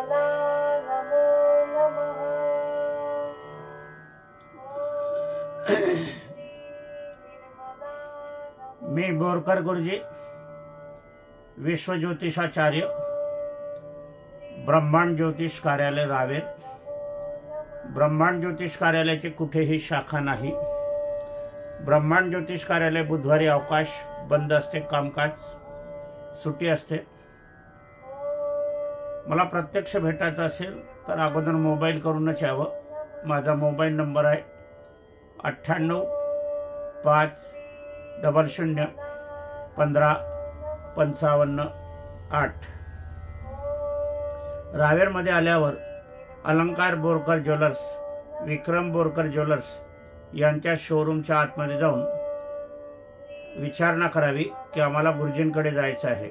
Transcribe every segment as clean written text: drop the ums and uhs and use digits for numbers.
मी बोरकर गुरुजी, विश्व ज्योतिषाचार्य, ब्रह्मांड ज्योतिष कार्यालय रावेर। ब्रह्मांड ज्योतिष कार्यालयाची कुठेही शाखा नाही। ब्रह्मांड ज्योतिष कार्यालय बुधवारी अवकाश, बंद असते, कामकाज सुट्टी असते। मला प्रत्यक्ष भेटायचं असेल तर अगोदर मोबाईल करूनच यावं। माझा मोबाईल नंबर आहे 98 5 00 15 55 8। रावेरमध्ये आल्यावर अलंकार बोरकर ज्वेलर्स, विक्रम बोरकर ज्वेलर्स यांच्या शोरूमच्या आतमध्ये जाऊन विचारणा करावी की आम्हाला गुरुजींकडे जायचं आहे।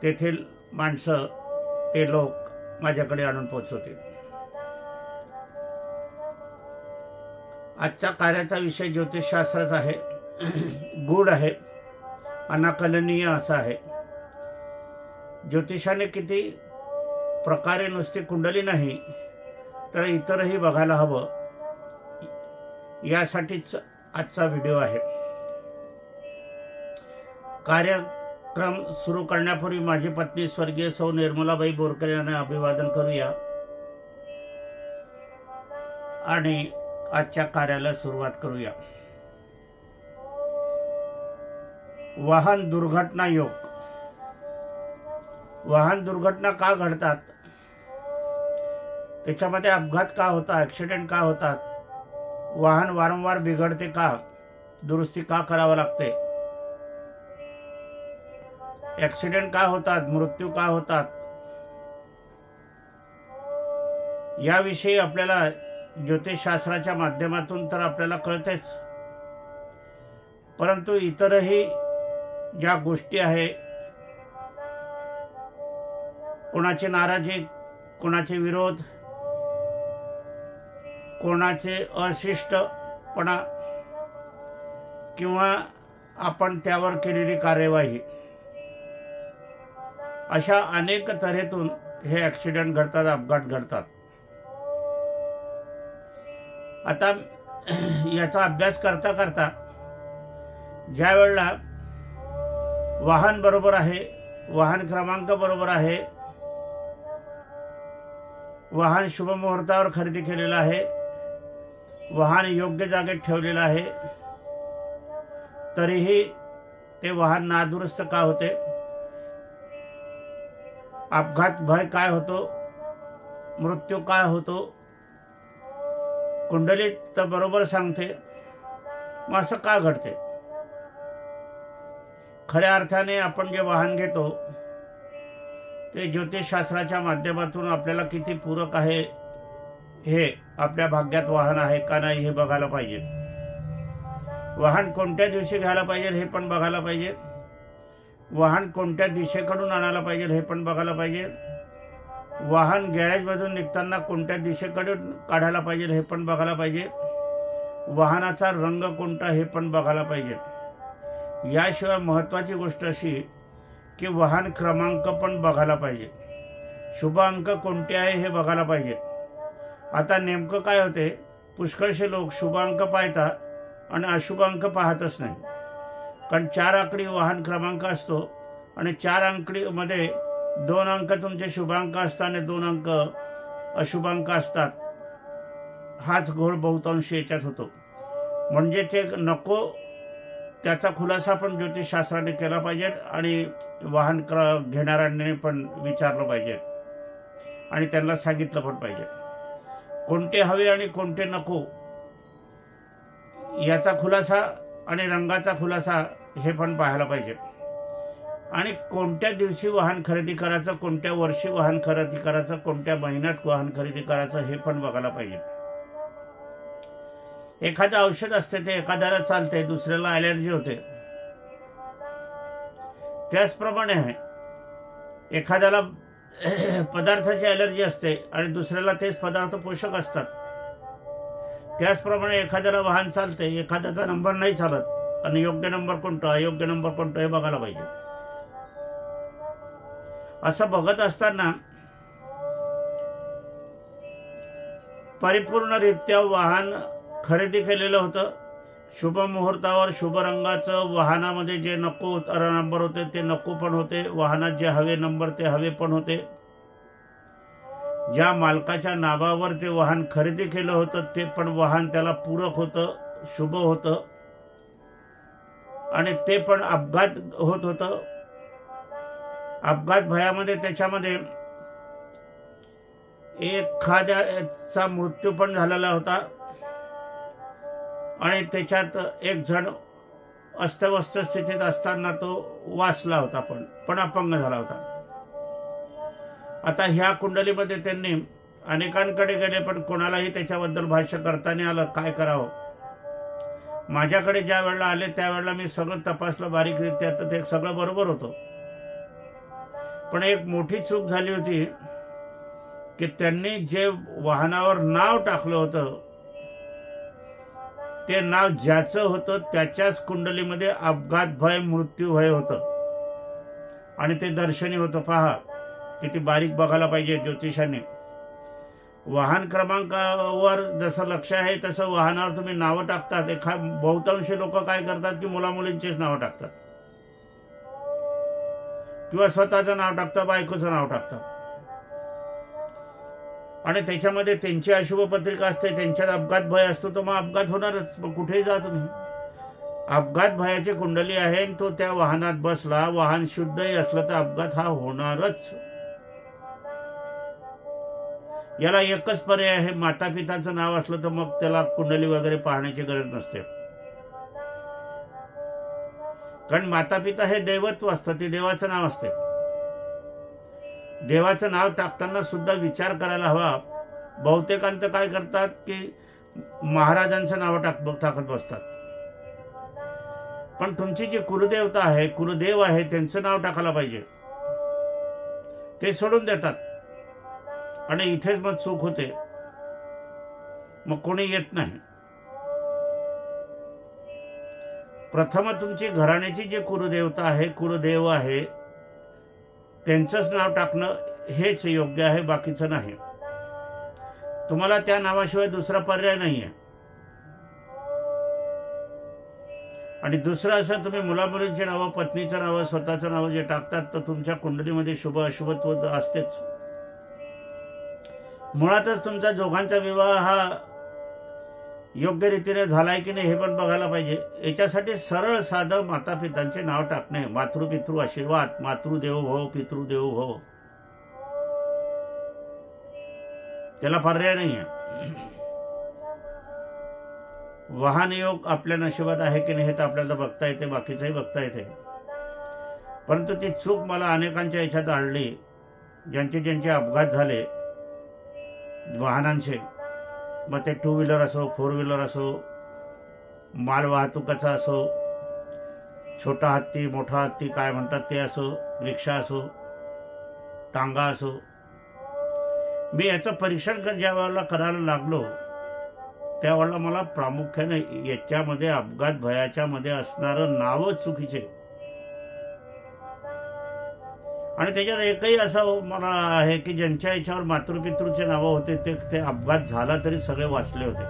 तेथील माणसं, ते लोक माझ्याकडे आणून पोहोचवतील। आजच्या कार्याचा विषय ज्योतिषशास्त्राचा आहे। गूढ आहे, अनाकलनीय असा आहे। ज्योतिषाने किती प्रकारे नुसती कुंडली नाही तर इतरही बघायला हवं, यासाठीच आजचा व्हिडिओ आहे। कार्यक्रम सुरू करण्यापूर्वी माझी पत्नी स्वर्गीय सौ निर्मलाबाई बोरकर यांना अभिवादन करूया आणि आजच्या कार्याला सुरुवात करूया। वाहन दुर्घटना योग। वाहन दुर्घटना का घडतात, त्याच्यामध्ये अपघात का होतात, ऍक्सिडेंट का होतात, वाहन वारंवार बिघडते का, दुरुस्ती का करावं लागते, ऍक्सिडेंट का होतात, मृत्यू का होतात, याविषयी आपल्याला ज्योतिषशास्त्राच्या माध्यमातून तर आपल्याला कळतेच, परंतु इतरही ज्या गोष्टी आहे, कोणाची नाराजी, कोणाचे विरोध, कोणाचे अशिष्टपणा किंवा आपण त्यावर केलेली कार्यवाही, अशा अनेक तऱ्हेतून हे ऍक्सिडेंट घडतात, अपघात घडतात। आता याचा अभ्यास करता करता ज्या वेळेला वाहन बरोबर आहे, वाहन क्रमांक बरोबर आहे, वाहन शुभ मुहूर्तावर खरेदी केलेलं आहे, वाहन योग्य जागेत ठेवलेलं आहे, तरीही ते वाहन नादुरुस्त का होते, अपघात भय काय होतो, मृत्यू काय होतो, कुंडलीत तर बरोबर सांगते, मग असं का घडते? खऱ्या अर्थाने आपण जे वाहन घेतो ते ज्योतिषशास्त्राच्या माध्यमातून आपल्याला किती पूरक आहे, हे आपल्या भाग्यात वाहन आहे का नाही हे बघायला पाहिजे। वाहन कोणत्या दिवशी घ्यायला पाहिजे हे पण बघायला पाहिजे। वाहन कोणत्या दिशेकडून आणायला पाहिजे हे पण बघायला पाहिजे। वाहन गॅरेजमधून निघताना कोणत्या दिशेकडून काढायला पाहिजे हे पण बघायला पाहिजे। वाहनाचा रंग कोणता हे पण बघायला पाहिजे। याशिवाय महत्त्वाची गोष्ट अशी की वाहन क्रमांक पण बघायला पाहिजे, शुभ अंक कोणते आहे हे बघायला पाहिजे। आता नेमकं काय होते, पुष्कळशे लोक शुभ अंक पाहतात आणि अशुभ अंक पाहतच नाही, कारण 4 आकडी वाहन क्रमांक असतो आणि 4 अंकडीमध्ये 2 अंक तुमचे शुभांक असतात आणि 2 अंक अशुभांक असतात। हाच घोळ बहुतांशी याच्यात होतो। म्हणजे ते नको त्याचा खुलासा पण ज्योतिषशास्त्राने केला पाहिजे आणि वाहन घेणाऱ्यांनी पण विचारलं पाहिजे आणि त्यांना सांगितलं पण पाहिजे कोणते हवे आणि कोणते नको, याचा खुलासा आणि रंगाचा खुलासा हे पण पाहायला पाहिजे। आणि कोणत्या दिवशी वाहन खरेदी करायचं, कोणत्या वर्षी वाहन खरेदी करायचं, कोणत्या महिन्यात वाहन खरेदी करायचं हे पण बघायला पाहिजे। एखादं औषध असते ते एखाद्याला चालते, दुसऱ्याला ॲलर्जी होते, त्याचप्रमाणे आहे एखाद्याला पदार्थाची ॲलर्जी असते आणि दुसऱ्याला तेच पदार्थ पोषक असतात। त्याचप्रमाणे एखाद्याला वाहन चालते, एखाद्याचा नंबर नाही चालत आणि योग्य नंबर कोणता, अयोग्य नंबर कोणता हे बघायला पाहिजे। असं बघत असताना परिपूर्णरित्या वाहन खरेदी केलेलं होतं. शुभ मुहूर्तावर शुभ रंगाचं वाहनामध्ये जे नको नंबर होते ते नको पण होते, वाहनात जे हवे नंबर ते हवे पण होते. ज्या मालकाच्या नावावर ते वाहन खरेदी केलं होतं ते पण वाहन त्याला पूरक होतं, शुभ होतं. आणि ते पण अपघात होत होतं. अपघात भयामध्ये त्याच्यामध्ये एखाद्याचा मृत्यू पण झालेला होता आणि त्याच्यात एक जण अस्तव्यस्त स्थितीत असताना तो वाचला होता, पण अपंग झाला होता. आता ह्या कुंडलीमध्ये त्यांनी अनेकांकडे गेले पण कोणालाही त्याच्याबद्दल भाष्य करता नाही आलं. काय करावं? माझ्याकडे ज्या वेळेला आले त्यावेळेला मी सगळं तपासलं बारीकरित्या, तर ते सगळं बरोबर होतं. पण एक मोठी चूक झाली होती की त्यांनी जे वाहनावर नाव टाकलं होतं ते नाव ज्याचं होतं त्याच्याच कुंडलीमध्ये अपघात भय मृत्यू भय होतं आणि ते दर्शनी होतं. पहा किती बारीक बघायला पाहिजे ज्योतिषाने. वाहन क्रमांकावर जसं लक्ष आहे तसं वाहनावर तुम्ही नावं टाकतात. बहुतांशी लोक काय करतात की मुलामुलींचीच नावं टाकतात किंवा स्वतःचं नाव टाकतात, बायकोचं नाव टाकतात आणि त्याच्यामध्ये त्यांची अशुभ पत्रिका असते, त्यांच्यात अपघात भय असतो. तर मग अपघात होणारच. मग कुठेही जा तुम्ही. अपघात भयाची कुंडली आहे, तो त्या वाहनात बसला, वाहन शुद्धही असलं तर अपघात हा होणारच. याला एकच पर्याय आहे, माता पिताचं नाव असलं तर मग त्याला कुंडली वगैरे पाहण्याची गरज नसते. कारण माता पिता हे दैवत्व असतं, ते देवाचं नाव असते. देवाचं नाव टाकताना सुद्धा विचार करायला हवा. बहुतेकांत काय करतात की महाराजांचं नाव टाकत बसतात. पण तुमची जी कुलदेवता आहे, कुलदेव आहे, त्यांचं नाव टाकायला पाहिजे. ते सोडून देतात आणि इथेच मग चूक होते. मग कोणी येत नाही. प्रथम तुमची घराण्याची जी कुलदेवता आहे, कुलदेव आहे, त्यांचंच नाव टाकणं हेच योग्य आहे, बाकीचं नाही. तुम्हाला त्या नावाशिवाय दुसरा पर्याय नाही आहे. आणि दुसरं असं तुम्ही मुलामुलींची नावं, पत्नीचं नावं, स्वतःचं नावं जे टाकतात तर तुमच्या कुंडलीमध्ये शुभ अशुभत्व असतेच. मुळातच तुमचा दोघांचा विवाह हा योग्य रीतीने झालाय की नाही हे पण बघायला पाहिजे. याच्यासाठी सरळ साधं माता पितांचे नाव टाकणे, मातृपितृ आशीर्वाद, मातृदेवो भव पितृदेवो भव, त्याला पर्याय नाही आहे. वाहन योग आपल्या नशिबात आहे की नाही हे तर आपल्याला बघता येते, बाकीचंही बघता येते. परंतु ती चूक मला अनेकांच्या याच्यात आढळली, ज्यांचे अपघात झाले वाहनांचे. मग ते टू व्हीलर असो, फोर व्हीलर असो, माल वाहतुकाचा असो, छोटा हत्ती, मोठा हत्ती काय म्हणतात ते असो, रिक्षा असो, टांगा असो. मी याचं परीक्षण ज्या वेळेला करायला लागलो त्यावेळेला मला प्रामुख्याने याच्यामध्ये अपघात भयाच्या मध्ये असणारं नावं चुकीचे. आणि त्याच्यात एकही असं मला आहे की ज्यांच्या याच्यावर मातृपितृचे नावं होते ते अपघात झाला तरी सगळे वाचले होते.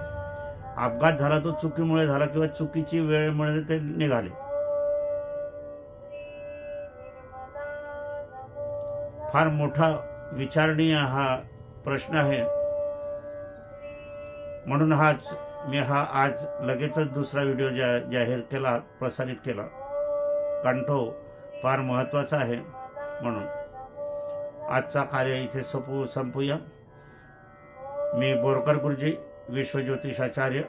अपघात झाला तो चुकीमुळे झाला किंवा चुकीची वेळेमुळे ते निघाले. फार मोठा विचारणीय हा प्रश्न आहे. म्हणून मी आज लगेचच दुसरा व्हिडिओ जाहीर केला, प्रसारित केला, कारण तो फार महत्त्वाचा आहे. म्हणून आजचा कार्य इथे संपूया. मी बोरकर गुरुजी, विश्वज्योतिषाचार्य,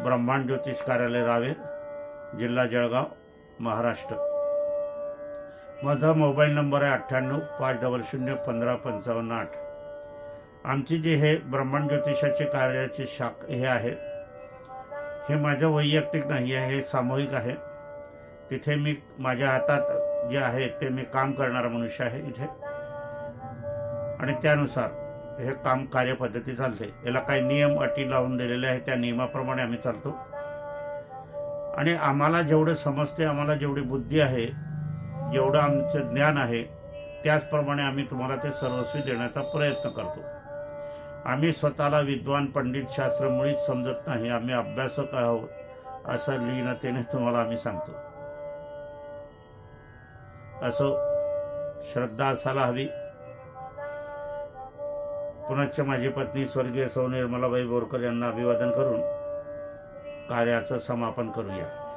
ब्रह्मांड ज्योतिष कार्यालय रावेर, जिल्हा जळगाव, महाराष्ट्र. माझा मोबाईल नंबर आहे 98-500-1555-8. आमची जी हे ब्रह्मांड ज्योतिषाचे कार्याचे हे आहे, हे माझं वैयक्तिक नाही आहे, हे सामूहिक आहे. तिथे मी माझ्या हातात जे आहे ते मी काम करणारा मनुष्य आहे इथे, आणि त्यानुसार हे काम कार्यपद्धती चालते. याला काही नियम अटी लावून दिलेले आहेत, त्या नियमाप्रमाणे आम्ही चालतो. आणि आम्हाला जेवढं समजते, आम्हाला जेवढी बुद्धी आहे, जेवढं आमचं ज्ञान आहे, त्याचप्रमाणे आम्ही तुम्हाला ते सर्वस्वी देण्याचा प्रयत्न करतो. आम्ही स्वतःला विद्वान पंडित शास्त्र मुळीच समजत नाही, आम्ही अभ्यासक आहोत असं लीनतेने तुम्हाला आम्ही सांगतो. असो, श्रद्धा असायला हवी. पुनश्च माझी पत्नी स्वर्गीय सौ निर्मलाबाई बोरकर यांना अभिवादन करून कार्याचं समापन करूया.